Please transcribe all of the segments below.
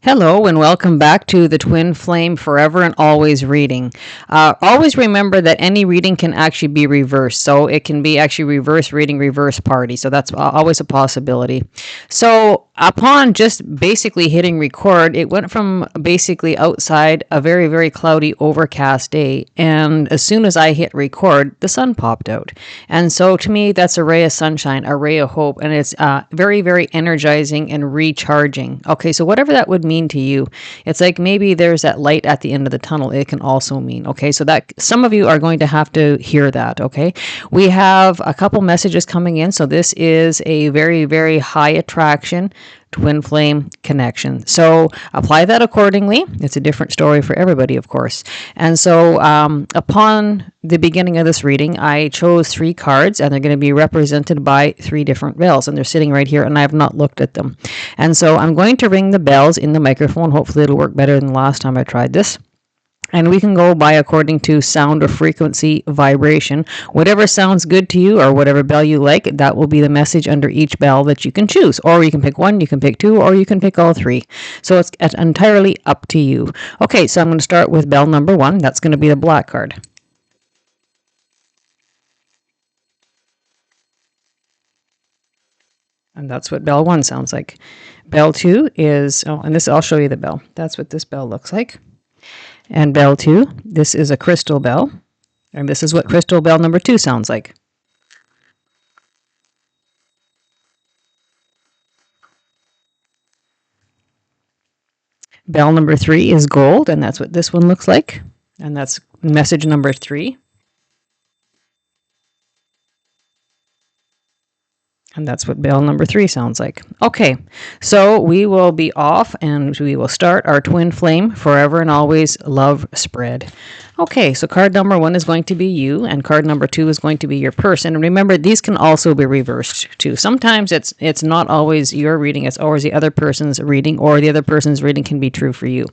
Hello and welcome back to the Twin Flame Forever and Always reading. Always remember that any reading can actually be reversed. So it can be actually reverse reading, reverse party. So that's always a possibility. So upon just basically hitting record, it went from basically outside a very, very cloudy, overcast day. And as soon as I hit record, the sun popped out. And so to me, that's a ray of sunshine, a ray of hope. And it's very, very energizing and recharging. Okay, so whatever that would mean to you, it's like maybe there's that light at the end of the tunnel. It can also mean, okay, so that some of you are going to have to hear that. Okay, we have a couple messages coming in. So this is a very, very high attraction twin flame connection. So apply that accordingly. It's a different story for everybody, of course. And so upon the beginning of this reading, I chose 3 cards, and they're going to be represented by 3 different bells, and they're sitting right here, and I have not looked at them. And so I'm going to ring the bells in the microphone. Hopefully it'll work better than the last time I tried this. And we can go by according to sound or frequency, vibration. Whatever sounds good to you or whatever bell you like, that will be the message under each bell that you can choose. Or you can pick 1, you can pick 2, or you can pick all 3. So it's entirely up to you. Okay, so I'm going to start with bell number 1. That's going to be the black card. And that's what bell 1 sounds like. Bell 2 is, and this, I'll show you the bell. That's what this bell looks like. And bell 2, this is a crystal bell. And this is what crystal bell number 2 sounds like. Bell number 3 is gold, and that's what this one looks like. And that's message number 3. And that's what bell number 3 sounds like. Okay, so we will be off and we will start our twin flame forever and always love spread. Okay, so card number 1 is going to be you, and card number 2 is going to be your person. And remember, these can also be reversed too. Sometimes it's not always your reading, it's always the other person's reading, or the other person's reading can be true for you.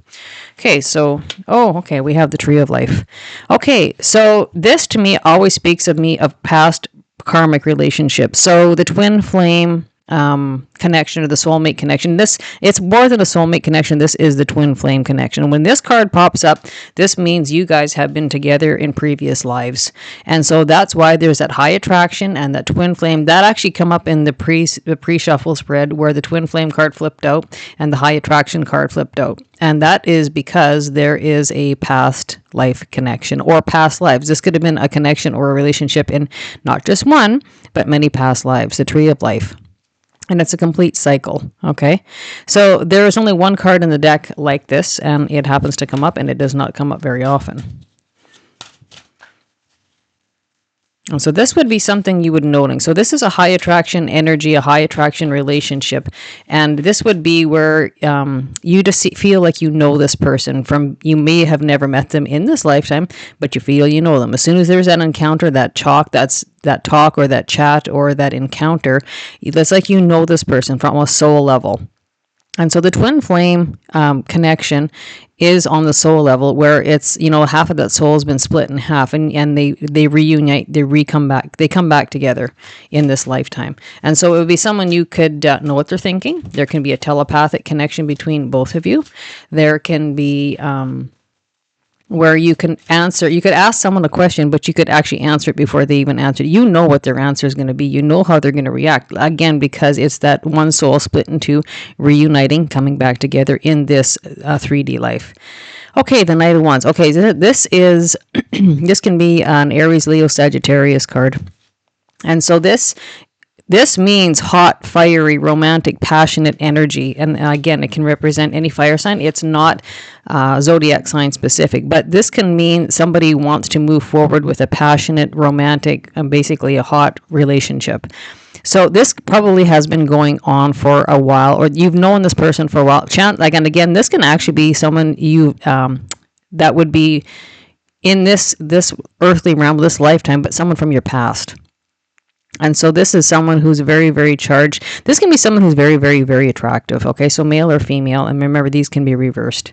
Okay, so, okay, we have the Tree of Life. Okay, so this to me always speaks of past karmic relationship. So the twin flame connection, or the soulmate connection, it's more than a soulmate connection. This is the twin flame connection. When this card pops up, this means you guys have been together in previous lives. And so that's why there's that high attraction and that twin flame that actually come up in the pre-shuffle spread, where the twin flame card flipped out and the high attraction card flipped out. And that is because there is a past life connection or past lives. This could have been a connection or a relationship in not just one, but many past lives, the Tree of Life. And it's a complete cycle, okay? So there is only one card in the deck like this, and it happens to come up, and it does not come up very often. And so this would be something you would notice. So this is a high attraction energy, a high attraction relationship. And this would be where you just feel like you know this person from, you may have never met them in this lifetime, but you feel you know them. As soon as there's that encounter, that talk or that chat or that encounter, it's like you know this person from a soul level. And so the twin flame connection is on the soul level, where it's, half of that soul has been split in half, and they reunite, they come back together in this lifetime. And so it would be someone you could know what they're thinking. There can be a telepathic connection between both of you. There can be where you could ask someone a question, but you could actually answer it before they even answer it. You know what their answer is going to be. You know how they're going to react. Again, because it's that one soul split in two, reuniting, coming back together in this 3D life. Okay, the Knight of Wands. Okay, this can be an Aries, Leo, Sagittarius card. And so this means hot, fiery, romantic, passionate energy. And again, it can represent any fire sign. It's not zodiac sign specific, but this can mean somebody wants to move forward with a passionate, romantic, basically a hot relationship. So this probably has been going on for a while, or you've known this person for a while. And again, this can actually be someone that would be in this earthly realm, this lifetime, but someone from your past. And so this is someone who's very, very charged. This can be someone who's very, very, very attractive. Okay, so male or female. And remember, these can be reversed.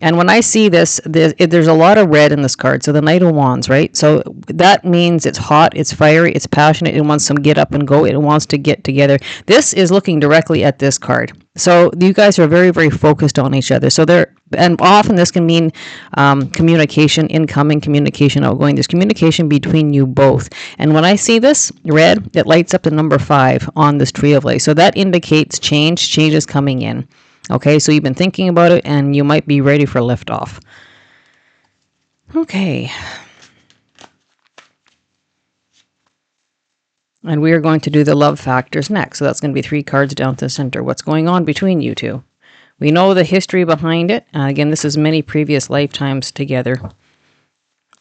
And when I see this, there's a lot of red in this card. So the Knight of Wands, right? So that means it's hot, it's fiery, it's passionate. It wants some get up and go. It wants to get together. This is looking directly at this card. So you guys are very, very focused on each other. So and often this can mean communication, incoming communication, outgoing. There's communication between you both. And when I see this red, it lights up the number 5 on this tree of life. So that indicates change is coming in. Okay, so you've been thinking about it and you might be ready for liftoff. Okay. And we are going to do the love factors next. So that's going to be 3 cards down to the center. What's going on between you two? We know the history behind it. Again, this is many previous lifetimes together.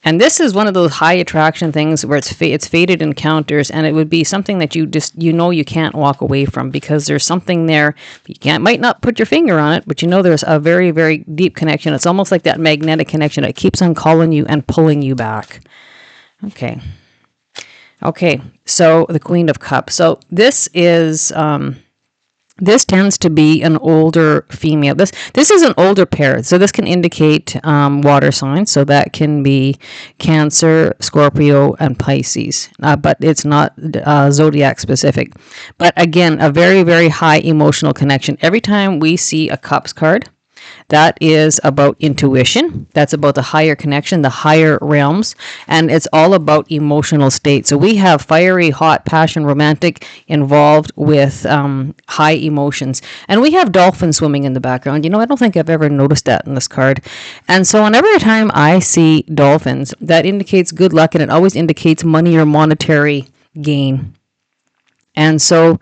And this is one of those high attraction things where it's fated encounters, and it would be something that you can't walk away from, because there's something there. You might not put your finger on it, but there's a very, very deep connection. It's almost like that magnetic connection. It keeps on calling you and pulling you back. Okay. Okay, so the Queen of Cups. So this is this tends to be an older female. This is an older pair, so this can indicate water signs. So that can be Cancer, Scorpio, and Pisces, but it's not zodiac specific. But again, a very, very high emotional connection. Every time we see a Cups card, that is about intuition. That's about the higher connection, the higher realms, and it's all about emotional state. So we have fiery, hot, passion, romantic involved with high emotions. And we have dolphins swimming in the background. I don't think I've ever noticed that in this card. And so whenever time I see dolphins, that indicates good luck, and it always indicates money or monetary gain. And so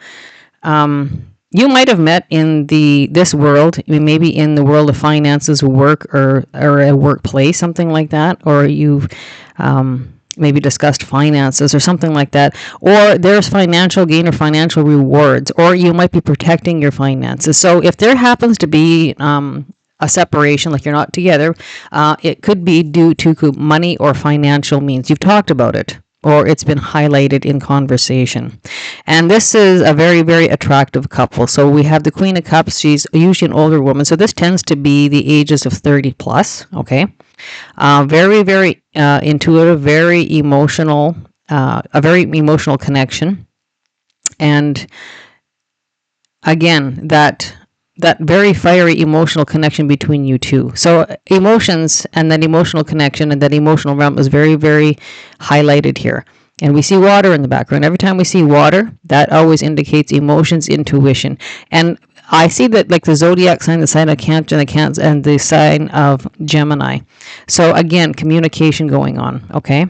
you might have met in this world, maybe in the world of finances, work, or a workplace, something like that, or you've maybe discussed finances or something like that, or there's financial gain or financial rewards, or you might be protecting your finances. So if there happens to be a separation, like you're not together, it could be due to money or financial means. You've talked about it, or it's been highlighted in conversation. And this is a very, very attractive couple. So we have the Queen of Cups. She's usually an older woman. So this tends to be the ages of 30 plus, okay? Very, very intuitive, very emotional, a very emotional connection. And again, that very fiery emotional connection between you two. So emotions and that emotional connection and that emotional realm is very, very highlighted here. And we see water in the background. Every time we see water, that always indicates emotions, intuition. And I see that like the zodiac sign, the sign of Cancer, and the sign of Gemini. So again, communication going on, okay?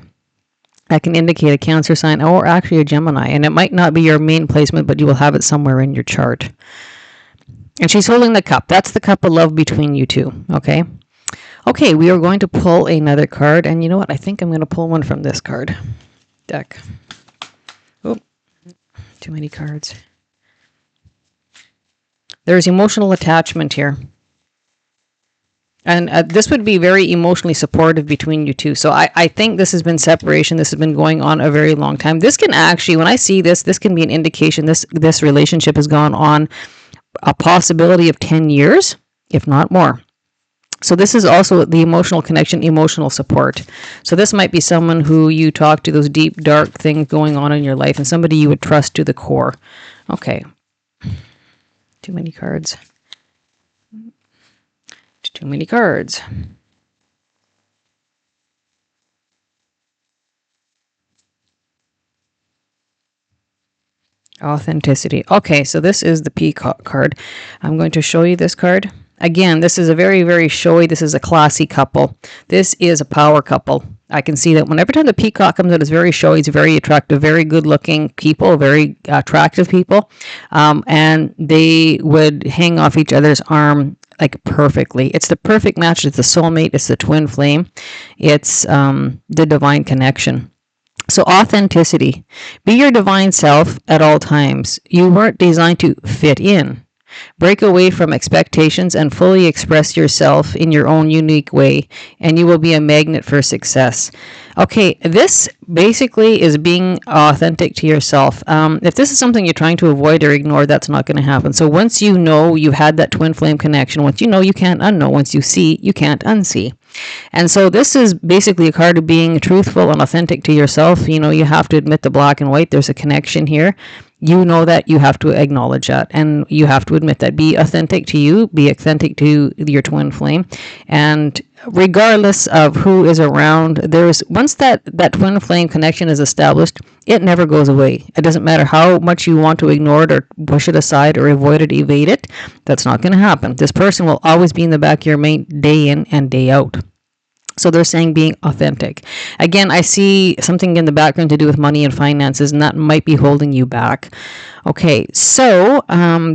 That can indicate a Cancer sign or actually a Gemini. And it might not be your main placement, but you will have it somewhere in your chart. And she's holding the cup. That's the cup of love between you two, okay? Okay, we are going to pull another card. And you know what? I think I'm going to pull one from this card deck. Oh, too many cards. There's emotional attachment here. And this would be very emotionally supportive between you two. So I think this has been separation. This has been going on a very long time. This can actually, when I see this can be an indication this relationship has gone on a possibility of 10 years, if not more. So this is also the emotional connection, emotional support. So this might be someone who you talk to, those deep, dark things going on in your life, and somebody you would trust to the core. Okay. Too many cards. Too many cards. Authenticity. Okay, so this is the Peacock card. I'm going to show you this card. Again, this is a very, very showy, this is a classy couple. This is a power couple. I can see that whenever time the Peacock comes out, it's very showy, it's very attractive, very good looking people, very attractive people. And they would hang off each other's arm like perfectly. It's the perfect match. It's the soulmate. It's the twin flame. It's the divine connection. So authenticity. Be your divine self at all times. You weren't designed to fit in. Break away from expectations and fully express yourself in your own unique way, and you will be a magnet for success. Okay, this basically is being authentic to yourself. If this is something you're trying to avoid or ignore, that's not going to happen. So once you know you had that twin flame connection, once you know, you can't unknow. Once you see, you can't unsee. And so this is basically a card of being truthful and authentic to yourself. You know, you have to admit the black and white. There's a connection here. you know that, you have to acknowledge that, and you have to admit that. Be authentic to you, be authentic to your twin flame, and regardless of who is around, once that twin flame connection is established, it never goes away. It doesn't matter how much you want to ignore it or push it aside or avoid it, evade it. That's not going to happen. This person will always be in the back of your mind, day in and day out. So they're saying being authentic. Again, I see something in the background to do with money and finances, and that might be holding you back. Okay, so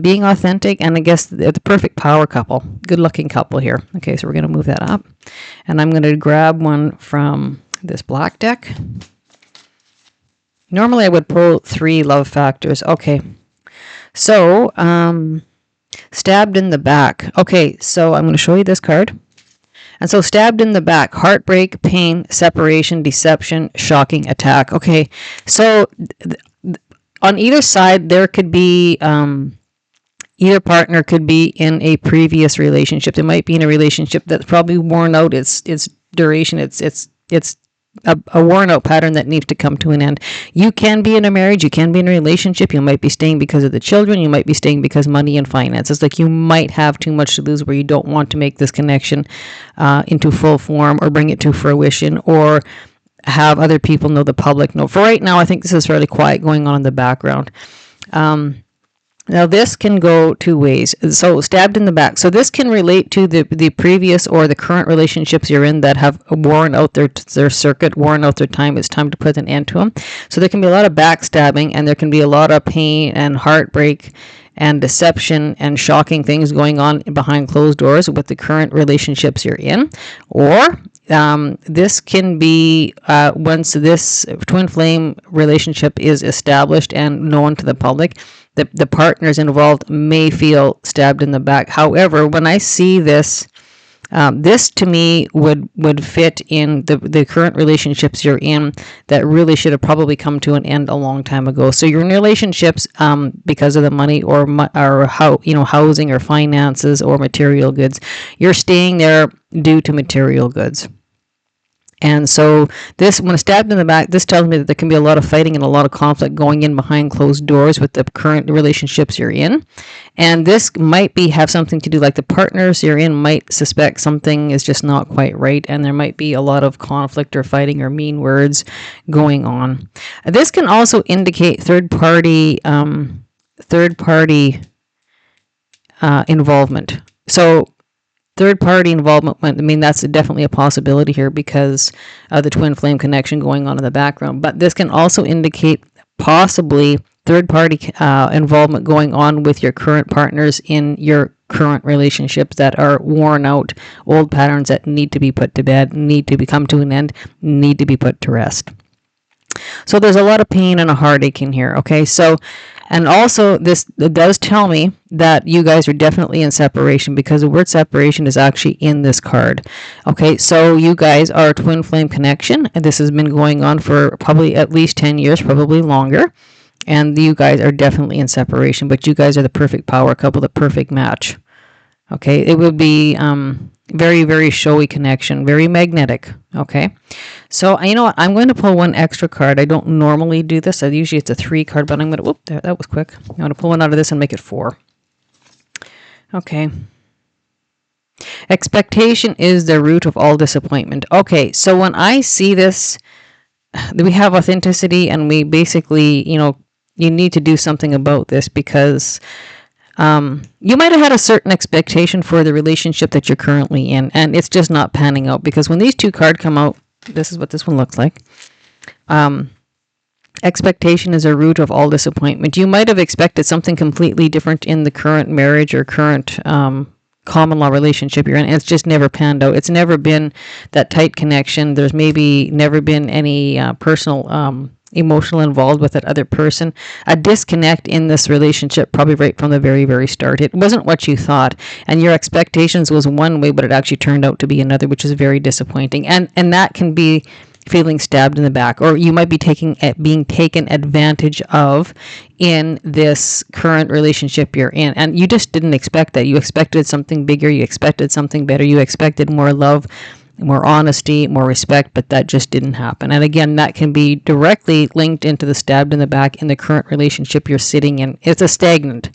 being authentic, and I guess the perfect power couple, good-looking couple here. Okay, so we're going to move that up, and I'm going to grab one from this black deck. Normally, I would pull 3 love factors. Okay, so stabbed in the back. Okay, so I'm going to show you this card. And so stabbed in the back, heartbreak, pain, separation, deception, shocking attack. Okay, so on either side, there could be, either partner could be in a previous relationship. They might be in a relationship that's probably worn out its duration. It's a worn out pattern that needs to come to an end. You can be in a marriage, you can be in a relationship, you might be staying because of the children, you might be staying because money and finances. Like, you might have too much to lose where you don't want to make this connection into full form or bring it to fruition, or have other people know, the public know. For right now, I think this is fairly quiet going on in the background. Now, this can go 2 ways. So, stabbed in the back. So, this can relate to the previous or the current relationships you're in that have worn out their circuit, worn out their time. It's time to put an end to them. So, there can be a lot of backstabbing, and there can be a lot of pain and heartbreak and deception and shocking things going on behind closed doors with the current relationships you're in. Or this can be once this twin flame relationship is established and known to the public, the partners involved may feel stabbed in the back. However, when I see this, this to me would fit in the current relationships you're in that really should have probably come to an end a long time ago. So you're in relationships because of the money or how, housing or finances or material goods. You're staying there due to material goods. And so this, when stabbed in the back, this tells me that there can be a lot of fighting and a lot of conflict going in behind closed doors with the current relationships you're in. And this might have something to do, like the partners you're in might suspect something is just not quite right, and there might be a lot of conflict or fighting or mean words going on. This can also indicate third party involvement. So third-party involvement, I mean, that's definitely a possibility here because of the twin flame connection going on in the background. But this can also indicate possibly third-party involvement going on with your current partners in your current relationships that are worn out, old patterns that need to be put to bed, need to come to an end, need to be put to rest. So there's a lot of pain and a heartache in here, okay? So, and also this does tell me that you guys are definitely in separation because the word separation is actually in this card. Okay, so you guys are a twin flame connection, and this has been going on for probably at least 10 years, probably longer. And you guys are definitely in separation, but you guys are the perfect power couple, the perfect match. Okay, it would be very, very showy connection, very magnetic. Okay, so you know what? I'm going to pull one extra card. I don't normally do this. Usually it's a 3 card, but I'm going to, whoop, there, that was quick. I'm going to pull one out of this and make it 4. Okay. Expectation is the root of all disappointment. Okay, so when I see this, we have authenticity, and we basically, you need to do something about this because you might have had a certain expectation for the relationship that you're currently in, and it's just not panning out because when these 2 cards come out, this is what this one looks like. Expectation is a root of all disappointment. You might have expected something completely different in the current marriage or current common law relationship you're in, and it's just never panned out. It's never been that tight connection. There's maybe never been any personal emotional involved with that other person. A disconnect in this relationship probably right from the very, very start. It wasn't what you thought, and your expectations was one way, but it actually turned out to be another, which is very disappointing. And that can be feeling stabbed in the back, or you might be being taken advantage of in this current relationship you're in, and you just didn't expect that. You expected something bigger, you expected something better, you expected more love, more honesty, more respect, but that just didn't happen. And again, that can be directly linked into the stabbed in the back in the current relationship you're sitting in. It's a stagnant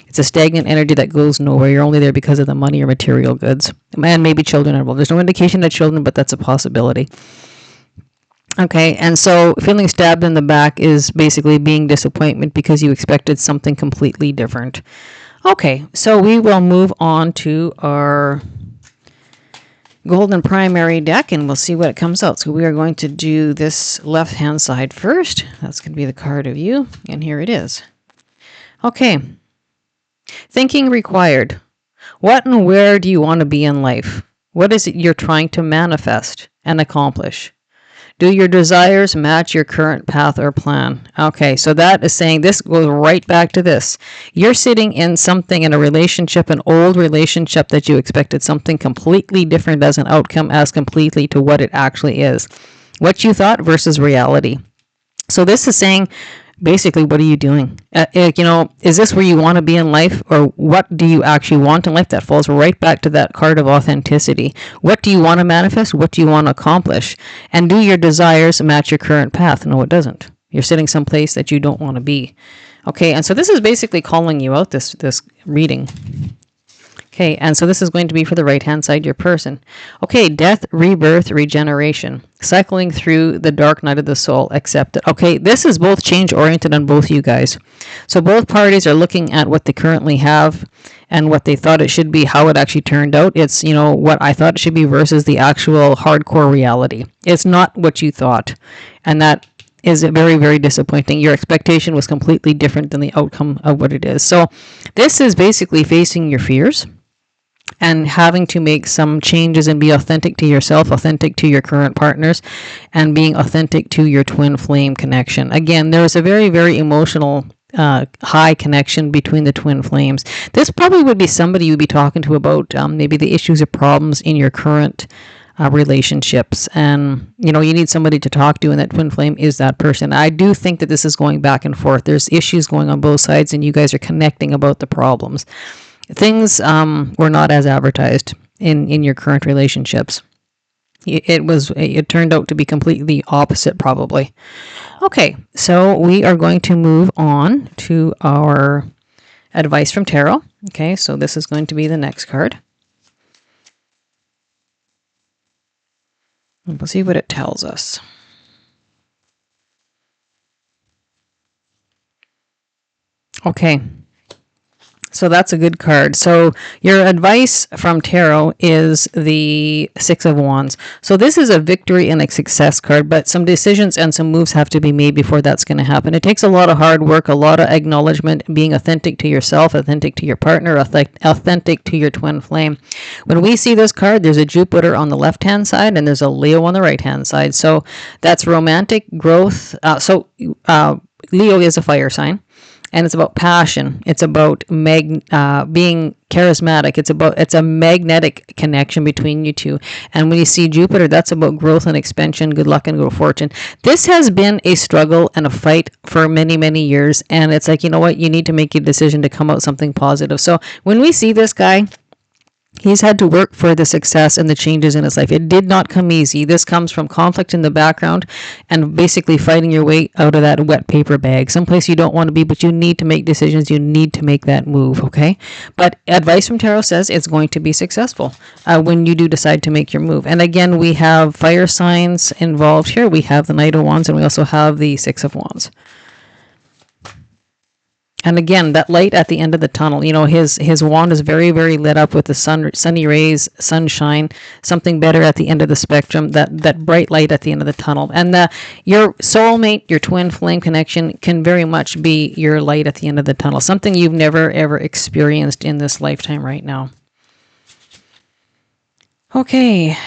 energy that goes nowhere. You're only there because of the money or material goods. And maybe children involved. There's no indication that children, but that's a possibility. Okay, and so feeling stabbed in the back is basically being disappointment because you expected something completely different. Okay, so we will move on to our golden primary deck and we'll see what it comes out. So we are going to do this left hand side first. That's going to be the card of you, and here it is. Okay, thinking required. What and where do you want to be in life? What is it you're trying to manifest and accomplish? Do your desires match your current path or plan? Okay, so that is saying this goes right back to this. You're sitting in something in a relationship, an old relationship that you expected something completely different as an outcome as completely to what it actually is. What you thought versus reality. So this is saying, basically, what are you doing? Is this where you want to be in life, or what do you actually want in life? That falls right back to that card of authenticity. What do you want to manifest? What do you want to accomplish? And do your desires match your current path? No, it doesn't. You're sitting someplace that you don't want to be. Okay, and so this is basically calling you out, this reading. Okay, and so this is going to be for the right-hand side, your person. Okay, death, rebirth, regeneration. Cycling through the dark night of the soul, accept it. Okay, this is both change-oriented on both you guys. So both parties are looking at what they currently have and what they thought it should be, how it actually turned out. It's, what I thought it should be versus the actual hardcore reality. It's not what you thought. And that is very, very disappointing. Your expectation was completely different than the outcome of what it is. So this is basically facing your fears and having to make some changes and be authentic to yourself, authentic to your current partners, and being authentic to your twin flame connection. Again, there is a very, very emotional high connection between the twin flames. This probably would be somebody you'd be talking to about maybe the issues or problems in your current relationships. And, you need somebody to talk to, and that twin flame is that person. I do think that this is going back and forth. There's issues going on both sides, and you guys are connecting about the problems. Things were not as advertised in your current relationships. It turned out to be completely opposite, probably. Okay, so we are going to move on to our advice from tarot. Okay, so this is going to be the next card. And we'll see what it tells us. Okay. So that's a good card. So your advice from tarot is the Six of Wands. So this is a victory and a success card, but some decisions and some moves have to be made before that's going to happen. It takes a lot of hard work, a lot of acknowledgement, being authentic to yourself, authentic to your partner, authentic to your twin flame. When we see this card, there's a Jupiter on the left-hand side and there's a Leo on the right-hand side. So that's romantic growth. Leo is a fire sign. And it's about passion. It's about being charismatic. It's a magnetic connection between you two. And when you see Jupiter, that's about growth and expansion, good luck and good fortune. This has been a struggle and a fight for many, many years. And it's like, you know what? You need to make a decision to come out something positive. So when we see this guy, he's had to work for the success and the changes in his life. It did not come easy. This comes from conflict in the background and basically fighting your way out of that wet paper bag. Someplace you don't want to be, but you need to make decisions. You need to make that move, okay? But advice from tarot says it's going to be successful when you do decide to make your move. And again, we have fire signs involved here. We have the Knight of Wands, and we also have the Six of Wands. And again, that light at the end of the tunnel, his wand is very, very lit up with the sunny rays, sunshine, something better at the end of the spectrum, that bright light at the end of the tunnel. And your soulmate, your twin flame connection can very much be your light at the end of the tunnel, something you've never, ever experienced in this lifetime right now. Okay.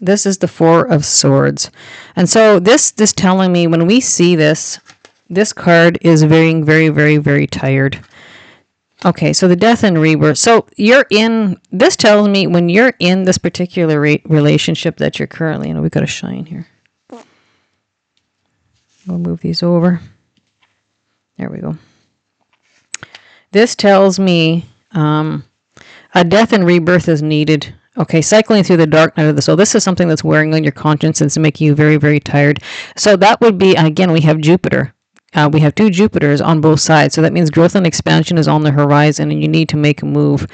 This is the Four of Swords. And so this telling me when we see this card is very, very, very, very tired. Okay, so the death and rebirth. So this tells me when you're in this particular relationship that you're currently in, we've got a shine here. We'll move these over. There we go. This tells me a death and rebirth is needed Okay, cycling through the dark night of the soul. This is something that's wearing on your conscience and it's making you very, very tired. So that would be, again, we have Jupiter. We have 2 Jupiters on both sides. So that means growth and expansion is on the horizon and you need to make a move.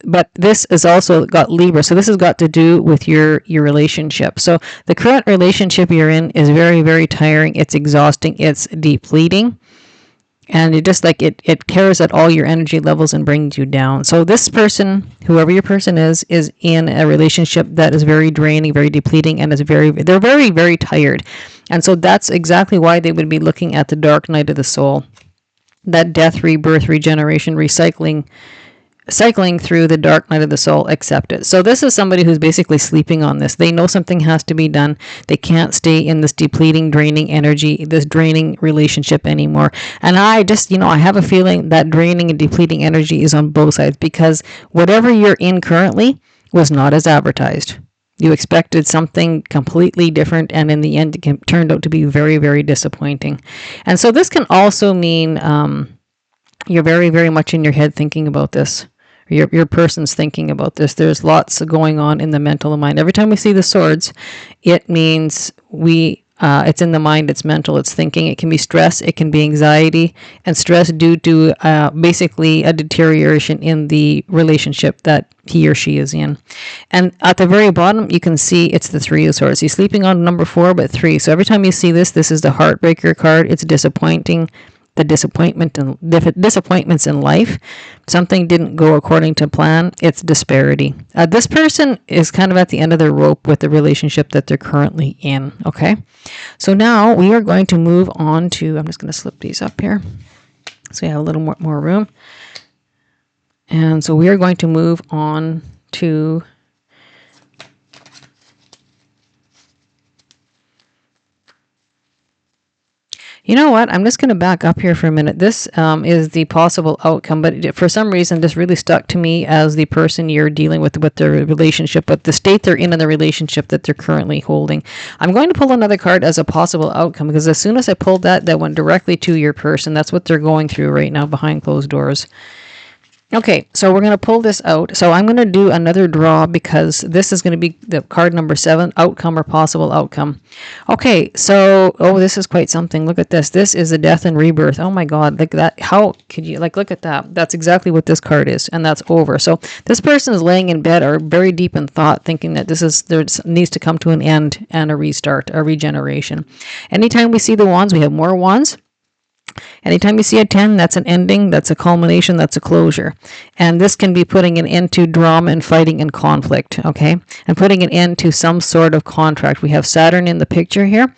But this is also got Libra. So this has got to do with your relationship. So the current relationship you're in is very, very tiring. It's exhausting. It's depleting. And it just like it tears at all your energy levels and brings you down. So this person, whoever your person is in a relationship that is very draining, very depleting, and they're very, very tired. And so that's exactly why they would be looking at the dark night of the soul. That death, rebirth, regeneration, cycling through the dark night of the soul, accept it. So this is somebody who's basically sleeping on this. They know something has to be done. They can't stay in this depleting, draining energy, this draining relationship anymore. And I just, I have a feeling that draining and depleting energy is on both sides because whatever you're in currently was not as advertised. You expected something completely different, and in the end, it turned out to be very, very disappointing. And so this can also mean you're very, very much in your head thinking about this. Your person's thinking about this. There's lots going on in the mental mind. Every time we see the swords, it means it's in the mind, it's mental, it's thinking. It can be stress, it can be anxiety, and stress due to basically a deterioration in the relationship that he or she is in. And at the very bottom, you can see it's the 3 of swords. He's sleeping on number 4, but 3. So every time you see this is the heartbreaker card. It's disappointing. The disappointments in life. Something didn't go according to plan. It's disparity. This person is kind of at the end of their rope with the relationship that they're currently in. Okay. So now we are going to move on to, I'm just going to slip these up here so we have a little more room. And so we are going to move on to you know what? I'm just going to back up here for a minute. This is the possible outcome, but for some reason, this really stuck to me as the person you're dealing with their relationship, but the state they're in the relationship that they're currently holding. I'm going to pull another card as a possible outcome because as soon as I pulled that went directly to your person. That's what they're going through right now behind closed doors. Okay, so we're going to pull this out. So I'm going to do another draw because this is going to be the card number 7, outcome or possible outcome. Okay, so, this is quite something. Look at this. This is a death and rebirth. Oh my God, like that. How could you, look at that. That's exactly what this card is, and that's over. So this person is laying in bed or very deep in thought thinking that there needs to come to an end and a restart, a regeneration. Anytime we see the wands, we have more wands. Anytime you see a 10, that's an ending, that's a culmination, that's a closure. And this can be putting an end to drama and fighting and conflict, okay? And putting an end to some sort of contract. We have Saturn in the picture here.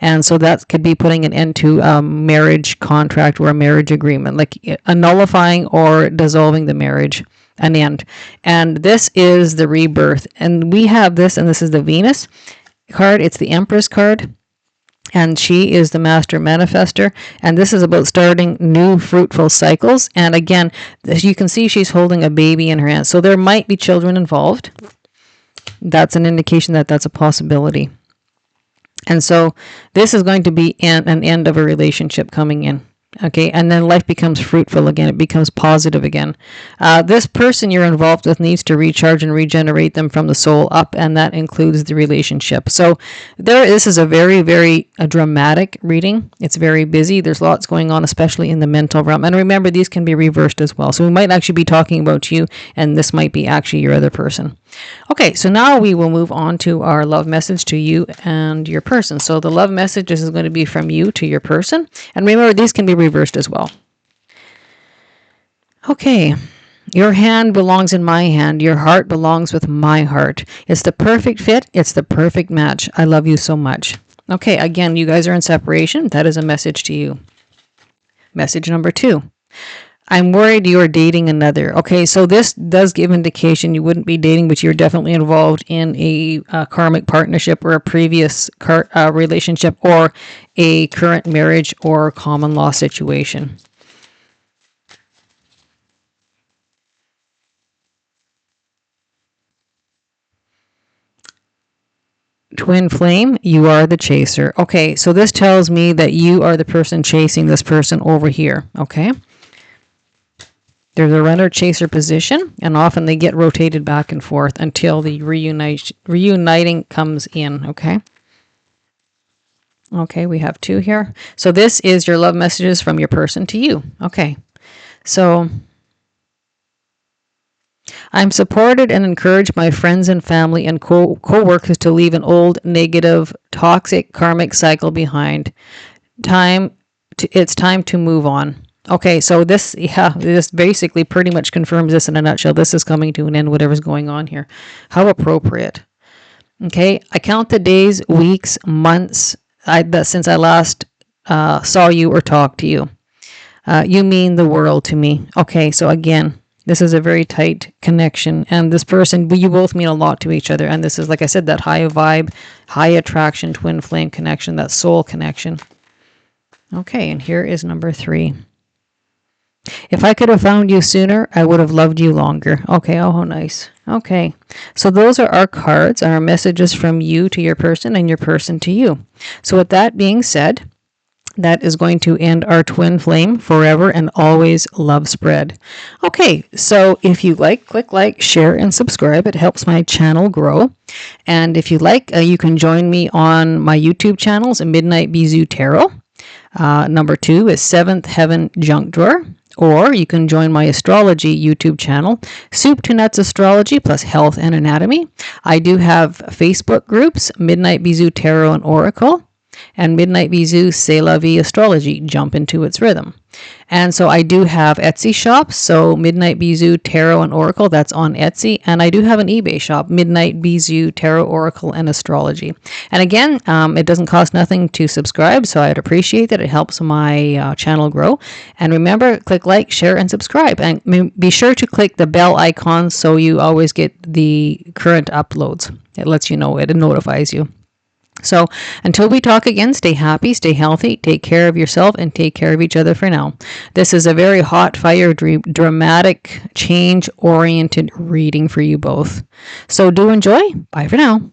And so that could be putting an end to a marriage contract or a marriage agreement, like nullifying or dissolving the marriage, an end. And this is the rebirth. And we have this, and this is the Venus card. It's the Empress card. And she is the master manifester. And this is about starting new fruitful cycles. And again, as you can see, she's holding a baby in her hands. So there might be children involved. That's an indication that that's a possibility. And so this is going to be an end of a relationship coming in. Okay, and then life becomes fruitful again. It becomes positive again. This person you're involved with needs to recharge and regenerate them from the soul up, and that includes the relationship. So this is a very, very dramatic reading. It's very busy. There's lots going on, especially in the mental realm. And remember, these can be reversed as well. So we might actually be talking about you, and this might be actually your other person. Okay, so now we will move on to our love message to you and your person. So the love message is going to be from you to your person. And remember, these can be reversed as well. Okay, your hand belongs in my hand. Your heart belongs with my heart. It's the perfect fit. It's the perfect match. I love you so much. Okay, again, you guys are in separation. That is a message to you. Message number 2. I'm worried you're dating another. Okay, so this does give indication you wouldn't be dating, but you're definitely involved in a karmic partnership or a previous relationship or a current marriage or common law situation. Twin flame, you are the chaser. Okay, so this tells me that you are the person chasing this person over here. Okay. There's a runner chaser position, and often they get rotated back and forth until the reuniting comes in, okay? Okay, we have 2 here. So this is your love messages from your person to you. Okay. So I'm supported and encouraged by friends and family and co-workers to leave an old, negative, toxic, karmic cycle behind. It's time to move on. Okay, so this basically pretty much confirms this in a nutshell. This is coming to an end, whatever's going on here. How appropriate. Okay, I count the days, weeks, months since I last saw you or talked to you. You mean the world to me. Okay, so again, this is a very tight connection, and this person, you both mean a lot to each other, and this is, like I said, that high vibe, high attraction, twin flame connection, that soul connection. Okay, and here is number 3. If I could have found you sooner, I would have loved you longer. Okay, oh, how nice. Okay, so those are our cards and our messages from you to your person and your person to you. So with that being said, that is going to end our twin flame forever and always love spread. Okay, so if you like, click like, share, and subscribe. It helps my channel grow. And if you like, you can join me on my YouTube channels, Midnight Bisous Tarot. Number 2 is Seventh Heaven Junk Drawer. Or you can join my astrology YouTube channel, Soup to Nuts Astrology plus Health and Anatomy. I do have Facebook groups, Midnight Bisous Tarot and Oracle, and Midnight Bisous C'est La Vie Astrology, Jump into Its Rhythm. And so I do have Etsy shops, so Midnight Bisous Tarot and Oracle, that's on Etsy. And I do have an eBay shop, Midnight Bisous Tarot, Oracle, and Astrology. And again, it doesn't cost nothing to subscribe, so I'd appreciate that. It helps my channel grow. And remember, click like, share, and subscribe. And be sure to click the bell icon so you always get the current uploads. It lets you know, it notifies you. So until we talk again, stay happy, stay healthy, take care of yourself, and take care of each other for now. This is a very hot fire, dramatic, change-oriented reading for you both. So do enjoy. Bye for now.